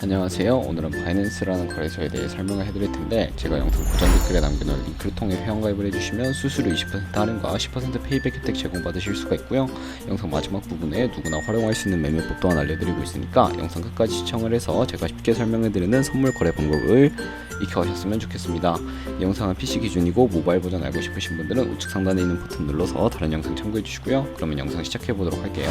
안녕하세요. 오늘은 바이낸스라는 거래소에 대해 설명을 해드릴 텐데, 제가 영상 고정 댓글에 남겨놓은 링크를 통해 회원가입을 해주시면 수수료 20% 할인과 10% 페이백 혜택 제공받으실 수가 있고요. 영상 마지막 부분에 누구나 활용할 수 있는 매매법 또한 알려드리고 있으니까 영상 끝까지 시청을 해서 제가 쉽게 설명해드리는 선물 거래 방법을 익혀가셨으면 좋겠습니다. 이 영상은 PC 기준이고 모바일 버전 알고 싶으신 분들은 우측 상단에 있는 버튼 눌러서 다른 영상 참고해 주시고요. 그러면 영상 시작해 보도록 할게요.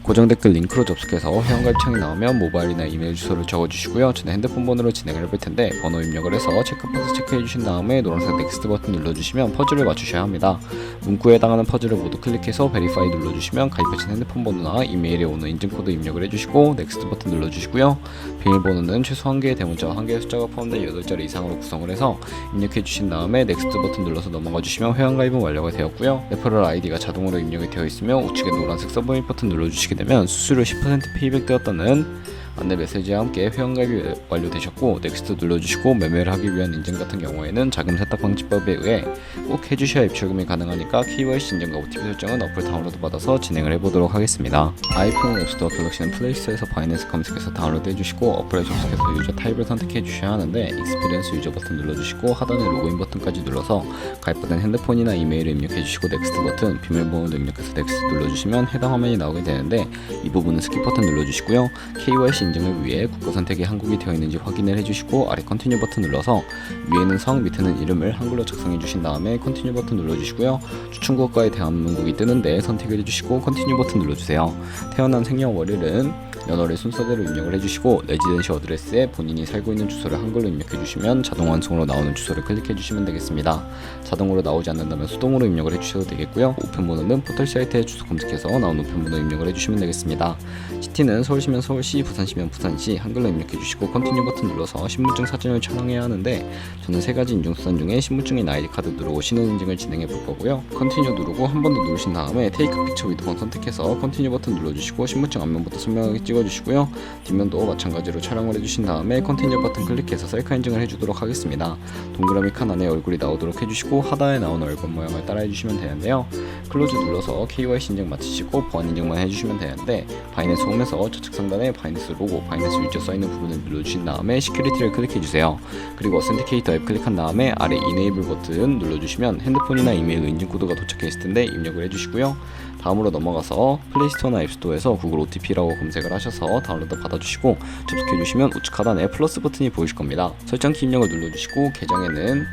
고정 댓글 링크로 접속해서 회원가입창이 나오면 모바일이나 이메일 주소를 적어주시고요. 저는 핸드폰 번호로 진행을 해볼 텐데, 번호 입력을 해서 체크박스 체크해주신 다음에 노란색 넥스트 버튼 눌러주시면 퍼즐을 맞추셔야 합니다. 문구에 해당하는 퍼즐을 모두 클릭해서 베리파이 눌러주시면 가입하신 핸드폰 번호나 이메일에 오는 인증코드 입력을 해주시고 넥스트 버튼 눌러주시고요. 비밀번호는 최소 1개의 대문자와 1개의 숫자가 포함된 8자리 이상으로 구성을 해서 입력해주신 다음에 넥스트 버튼 눌러서 넘어가주시면 회원가입은 완료가 되었고요. 레퍼럴 아이디가 자동으로 입력이 되어 있으면 우측에 노란색 서브밋 버튼 눌러주시게 되면 수수료 10% 페이백 되었다는 안내 메시지와 함께 회원가입이 완료되셨고, 넥스트 눌러주시고 매매를 하기 위한 인증 같은 경우에는 자금 세탁 방지법에 의해 꼭 해주셔야 입출금이 가능하니까 KYC 인증과 OTP 설정은 어플 다운로드 받아서 진행을 해보도록 하겠습니다. 아이폰은 앱스토어, 갤럭시는 플레이스토어에서 바이낸스 검색해서 다운로드 해주시고 어플에 접속해서 유저 타입을 선택해 주셔야 하는데, 익스피리언스 유저 버튼 눌러주시고 하단에 로그인 버튼까지 눌러서 가입받은 핸드폰이나 이메일을 입력해 주시고 넥스트 버튼, 비밀번호도 입력해서 넥스트 눌러주시면 해당 화면이 나오게 되는데, 이 부분은 스킵 버튼 눌러주시고요. KYC 인증을 위해 국가 선택이 한국이 되어 있는지 확인을 해주시고 아래 컨티뉴 버튼 눌러서 위에는 성, 밑에는 이름을 한글로 작성해 주신 다음에 컨티뉴 버튼 눌러주시고요. 추천국가의 대한민국이 뜨는데 선택을 해주시고 컨티뉴 버튼 눌러주세요. 태어난 생년월일은 연월일 순서대로 입력을 해주시고, 레지던시 어드레스에 본인이 살고 있는 주소를 한글로 입력해주시면 자동 완성으로 나오는 주소를 클릭해주시면 되겠습니다. 자동으로 나오지 않는다면 수동으로 입력을 해주셔도 되겠고요. 우편번호는 포털 사이트에 주소 검색해서 나온 우편번호 입력을 해주시면 되겠습니다. 시티는 서울시면 서울시, 부산시면 부산시 한글로 입력해주시고 컨티뉴 버튼 눌러서 신분증 사진을 촬영해야 하는데, 저는 3가지 인증수단 중에 신분증인 아이디카드 누르고 신원인증을 진행해 볼 거고요. 컨티뉴 누르고 한 번 더 누르신 다음에 테이크 픽처 위드 번 선택해서 컨티뉴 버튼 눌러주시고 신분증 앞면부터 선명하게 찍어주시고요. 뒷면도 마찬가지로 촬영을 해주신 다음에 컨티뉴 버튼 클릭해서 셀카 인증을 해주도록 하겠습니다. 동그라미 칸 안에 얼굴이 나오도록 해주시고 하단에 나오는 얼굴 모양을 따라 해주시면 되는데요. 클로즈 눌러서 KYC 인증 마치시고 보안 인증만 해주시면 되는데, 바이낸스 홈에서 좌측 상단에 바이낸스 로고, 바이낸스 유저 써있는 부분을 눌러주신 다음에 시큐리티를 클릭해주세요. 그리고 어센티케이터 앱 클릭한 다음에 아래 이네이블 버튼 눌러주시면 핸드폰이나 이메일로 인증코드가 도착해 있을 텐데 입력을 해주시고요. 다음으로 넘어가서 플레이스토어나 앱스토어에서 구글 OTP라고 검색을 하셔서 다운로드 받아주시고 접속해주시면 우측 하단에 플러스 버튼이 보이실 겁니다. 설정키 입력을 눌러주시고 계정에는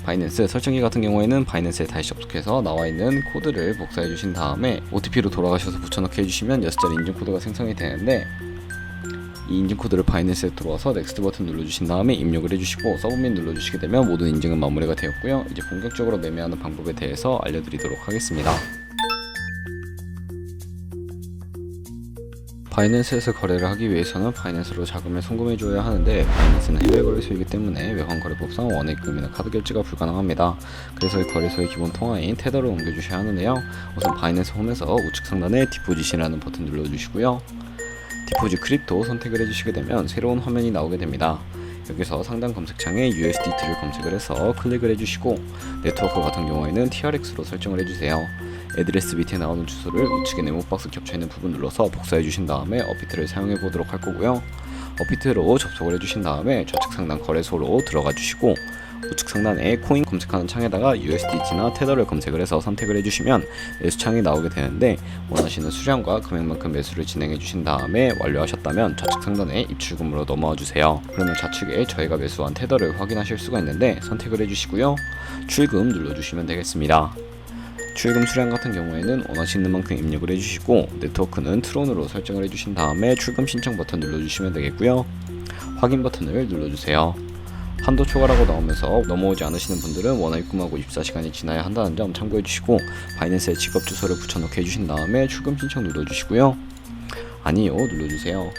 바이낸스, 설정키 같은 경우에는 바이낸스에 다시 접속해서 나와있는 코드를 복사해 주신 다음에 OTP로 돌아가셔서 붙여넣기 해주시면 6자리 인증코드가 생성이 되는데, 이 인증코드를 바이낸스에 들어와서 넥스트 버튼 눌러주신 다음에 입력을 해주시고 서브밋 눌러주시게 되면 모든 인증은 마무리가 되었고요. 이제 본격적으로 매매하는 방법에 대해서 알려드리도록 하겠습니다. 바이낸스에서 거래를 하기 위해서는 바이낸스로 자금을 송금해줘야 하는데, 바이낸스는 해외 거래소이기 때문에 외환 거래법상 원액금이나 카드 결제가 불가능합니다. 그래서 이 거래소의 기본 통화인 테더를 옮겨주셔야 하는데요. 우선 바이낸스 홈에서 우측 상단에 디포짓이라는 버튼 눌러주시고요. 디포짓 크립토 선택을 해주시게 되면 새로운 화면이 나오게 됩니다. 여기서 상단 검색창에 USDT를 검색을 해서 클릭을 해주시고, 네트워크 같은 경우에는 TRX로 설정을 해주세요. 애드레스 밑에 나오는 주소를 우측에 네모박스 겹쳐있는 부분 눌러서 복사해 주신 다음에 어피트를 사용해 보도록 할 거고요. 어피트로 접속을 해주신 다음에 좌측 상단 거래소로 들어가 주시고, 우측 상단에 코인 검색하는 창에다가 USDT나 테더를 검색을 해서 선택을 해주시면 매수창이 나오게 되는데, 원하시는 수량과 금액만큼 매수를 진행해 주신 다음에 완료하셨다면 좌측 상단에 입출금으로 넘어와 주세요. 그러면 좌측에 저희가 매수한 테더를 확인하실 수가 있는데, 선택을 해주시고요. 출금 눌러주시면 되겠습니다. 출금 수량 같은 경우에는 원하시는 만큼 입력을 해주시고, 네트워크는 트론으로 설정을 해주신 다음에 출금 신청 버튼 눌러주시면 되겠고요. 확인 버튼을 눌러주세요. 한도 초과라고 나오면서 넘어오지 않으시는 분들은 원화 입금하고 24시간이 지나야 한다는 점 참고해 주시고, 바이낸스에 직업 주소를 붙여넣기 해주신 다음에 출금 신청 눌러주시고요. 아니요 눌러주세요.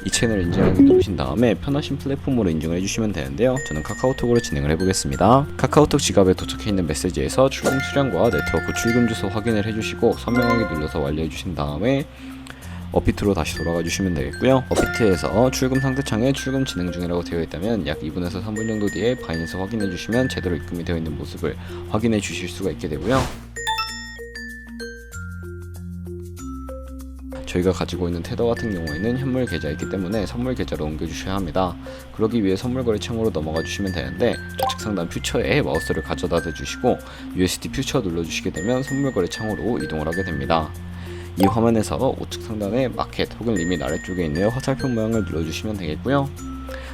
이 채널 인증하기 누르신 다음에 편하신 플랫폼으로 인증을 해주시면 되는데요. 저는 카카오톡으로 진행을 해보겠습니다. 카카오톡 지갑에 도착해 있는 메시지에서 출금 수량과 네트워크 출금 주소 확인을 해주시고 선명하게 눌러서 완료해주신 다음에 어피트로 다시 돌아가 주시면 되겠고요. 어피트에서 출금 상태창에 출금 진행 중이라고 되어 있다면 약 2분에서 3분 정도 뒤에 바이낸스 확인해 주시면 제대로 입금이 되어 있는 모습을 확인해 주실 수가 있게 되고요. 저희가 가지고 있는 테더 같은 경우에는 현물 계좌이기 때문에 선물 계좌로 옮겨주셔야 합니다. 그러기 위해 선물 거래 창으로 넘어가 주시면 되는데 좌측 상단 퓨처에 마우스를 가져다 대주시고 USD 퓨처 눌러주시게 되면 선물 거래 창으로 이동을 하게 됩니다. 이 화면에서 우측 상단에 마켓 혹은 리밋 아래쪽에 있는 화살표 모양을 눌러주시면 되겠고요.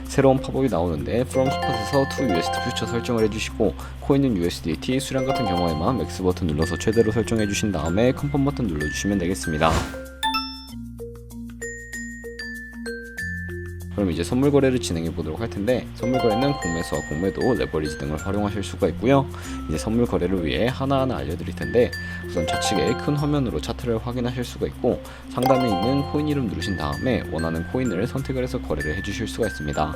새로운 팝업이 나오는데 From Spot에서 To USD 퓨처 설정을 해주시고 코인은 USDT, 수량 같은 경우에만 맥스 버튼 눌러서 최대로 설정해 주신 다음에 컨펌 버튼 눌러주시면 되겠습니다. 그럼 이제 선물 거래를 진행해 보도록 할 텐데, 선물 거래는 공매수와 공매도, 레버리지 등을 활용하실 수가 있고요. 이제 선물 거래를 위해 하나하나 알려드릴 텐데, 우선 좌측에 큰 화면으로 차트를 확인하실 수가 있고 상단에 있는 코인 이름 누르신 다음에 원하는 코인을 선택을 해서 거래를 해주실 수가 있습니다.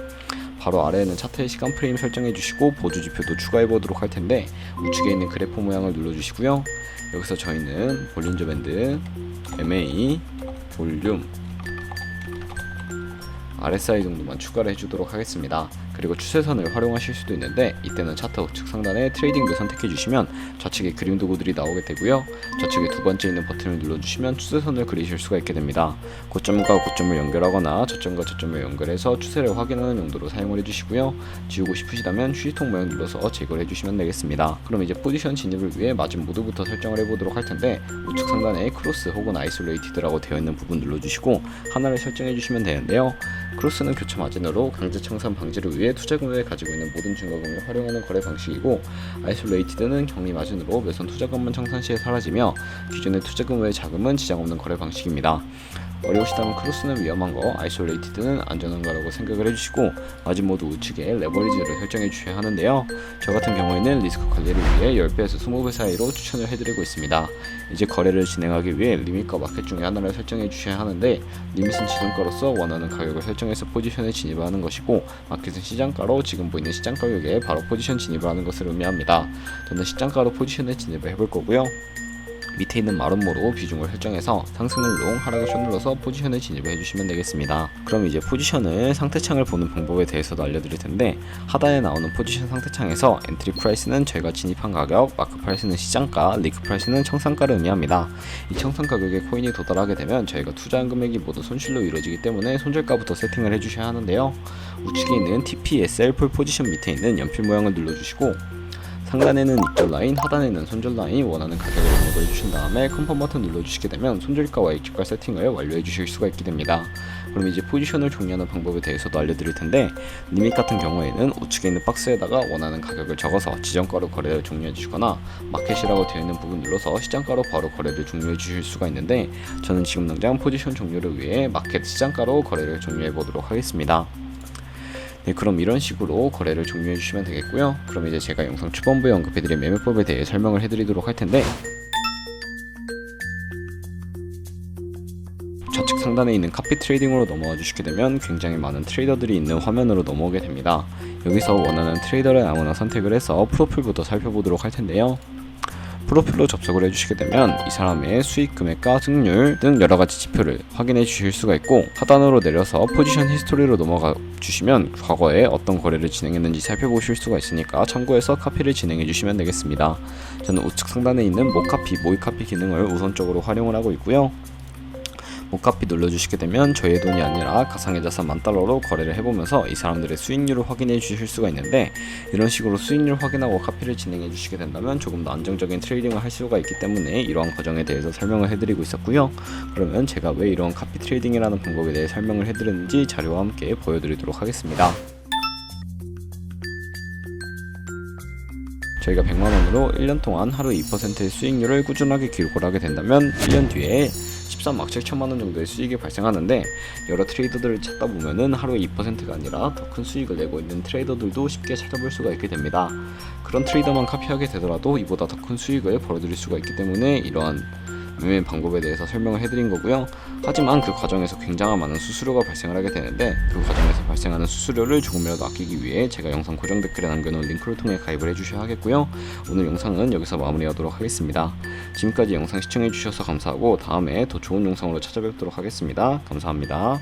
바로 아래에는 차트의 시간 프레임 설정해 주시고 보조 지표도 추가해 보도록 할 텐데, 우측에 있는 그래프 모양을 눌러 주시고요. 여기서 저희는 볼린저 밴드, MA, 볼륨, RSI 정도만 추가를 해주도록 하겠습니다. 그리고 추세선을 활용하실 수도 있는데, 이때는 차트 우측 상단에 트레이딩도 선택해 주시면 좌측에 그림 도구들이 나오게 되고요. 좌측에 두 번째 있는 버튼을 눌러주시면 추세선을 그리실 수가 있게 됩니다. 고점과 고점을 연결하거나 저점과 저점을 연결해서 추세를 확인하는 용도로 사용을 해주시고요. 지우고 싶으시다면 휴지통 모양 눌러서 제거를 해주시면 되겠습니다. 그럼 이제 포지션 진입을 위해 마진 모드부터 설정을 해보도록 할 텐데, 우측 상단에 크로스 혹은 아이솔레이티드라고 되어 있는 부분 눌러주시고 하나를 설정해 주시면 되는데요. 크로스는 교차 마진으로 강제 청산 방지를 위해 투자금을 가지고 있는 모든 증거금을 활용하는 거래 방식이고, 아이솔레이티드는 격리 마진으로 매선 투자금만 청산 시에 사라지며 기존의 투자금 외의 자금은 지장 없는 거래 방식입니다. 어려우시다면 크로스는 위험한 거, 아이솔레이티드는 안전한 거라고 생각을 해주시고 마진 모드 우측에 레버리지를 설정해 주셔야 하는데요. 저 같은 경우에는 리스크 관리를 위해 10배에서 20배 사이로 추천을 해드리고 있습니다. 이제 거래를 진행하기 위해 리밋과 마켓 중에 하나를 설정해 주셔야 하는데, 리밋은 지정가로서 원하는 가격을 설정해서 포지션에 진입을 하는 것이고, 마켓은 시장가로 지금 보이는 시장 가격에 바로 포지션 진입을 하는 것을 의미합니다. 저는 시장가로 포지션에 진입을 해볼 거고요. 밑에 있는 마름모로 비중을 설정해서 상승을 롱, 하락을 숏 눌러서 포지션에 진입을 해주시면 되겠습니다. 그럼 이제 포지션을 상태창을 보는 방법에 대해서도 알려드릴 텐데, 하단에 나오는 포지션 상태창에서 엔트리 프라이스는 저희가 진입한 가격, 마크 프라이스는 시장가, 리크 프라이스는 청산가를 의미합니다. 이 청산 가격에 코인이 도달하게 되면 저희가 투자한 금액이 모두 손실로 이루어지기 때문에 손절가부터 세팅을 해주셔야 하는데요. 우측에 있는 TPSL 풀 포지션 밑에 있는 연필 모양을 눌러주시고 상단에는 입절 라인, 하단에는 손절 라인, 원하는 가격을 입력을 해주신 다음에 컨펌 버튼 눌러주시게 되면 손절가와 익절가 세팅을 완료해 주실 수가 있게 됩니다. 그럼 이제 포지션을 종료하는 방법에 대해서도 알려드릴 텐데, 리밋 같은 경우에는 우측에 있는 박스에다가 원하는 가격을 적어서 지정가로 거래를 종료해 주시거나, 마켓이라고 되어 있는 부분 눌러서 시장가로 바로 거래를 종료해 주실 수가 있는데, 저는 지금 당장 포지션 종료를 위해 마켓 시장가로 거래를 종료해 보도록 하겠습니다. 네, 그럼 이런 식으로 거래를 종료해 주시면 되겠고요. 그럼 이제 제가 영상 초반부에 언급해드린 매매법에 대해 설명을 해드리도록 할 텐데, 좌측 상단에 있는 카피 트레이딩으로 넘어와 주시게 되면 굉장히 많은 트레이더들이 있는 화면으로 넘어오게 됩니다. 여기서 원하는 트레이더를 아무나 선택을 해서 프로필부터 살펴보도록 할 텐데요. 프로필로 접속을 해주시게 되면 이 사람의 수익 금액과 승률 등 여러가지 지표를 확인해 주실 수가 있고, 하단으로 내려서 포지션 히스토리로 넘어가 주시면 과거에 어떤 거래를 진행했는지 살펴보실 수가 있으니까 참고해서 카피를 진행해 주시면 되겠습니다. 저는 우측 상단에 있는 모카피, 모이카피 기능을 우선적으로 활용을 하고 있고요. 모카피 눌러주시게 되면 저의 돈이 아니라 가상의 자산 $10,000로 거래를 해보면서 이 사람들의 수익률을 확인해 주실 수가 있는데, 이런 식으로 수익률 확인하고 카피를 진행해 주시게 된다면 조금 더 안정적인 트레이딩을 할 수가 있기 때문에 이러한 과정에 대해서 설명을 해드리고 있었고요. 그러면 제가 왜 이러한 카피 트레이딩이라는 방법에 대해 설명을 해드렸는지 자료와 함께 보여드리도록 하겠습니다. 저희가 100만원으로 1년 동안 하루 2%의 수익률을 꾸준하게 기록을 하게 된다면 1년 뒤에 13억 7천만원 정도의 수익이 발생하는데, 여러 트레이더들을 찾다 보면은 하루에 2%가 아니라 더 큰 수익을 내고 있는 트레이더들도 쉽게 찾아볼 수가 있게 됩니다. 그런 트레이더만 카피하게 되더라도 이보다 더 큰 수익을 벌어들일 수가 있기 때문에 이러한 매매 방법에 대해서 설명을 해드린 거고요. 하지만 그 과정에서 굉장한 많은 수수료가 발생을 하게 되는데, 그 과정에서 발생하는 수수료를 조금이라도 아끼기 위해 제가 영상 고정 댓글에 남겨놓은 링크를 통해 가입을 해주셔야 하겠고요. 오늘 영상은 여기서 마무리하도록 하겠습니다. 지금까지 영상 시청해주셔서 감사하고 다음에 더 좋은 영상으로 찾아뵙도록 하겠습니다. 감사합니다.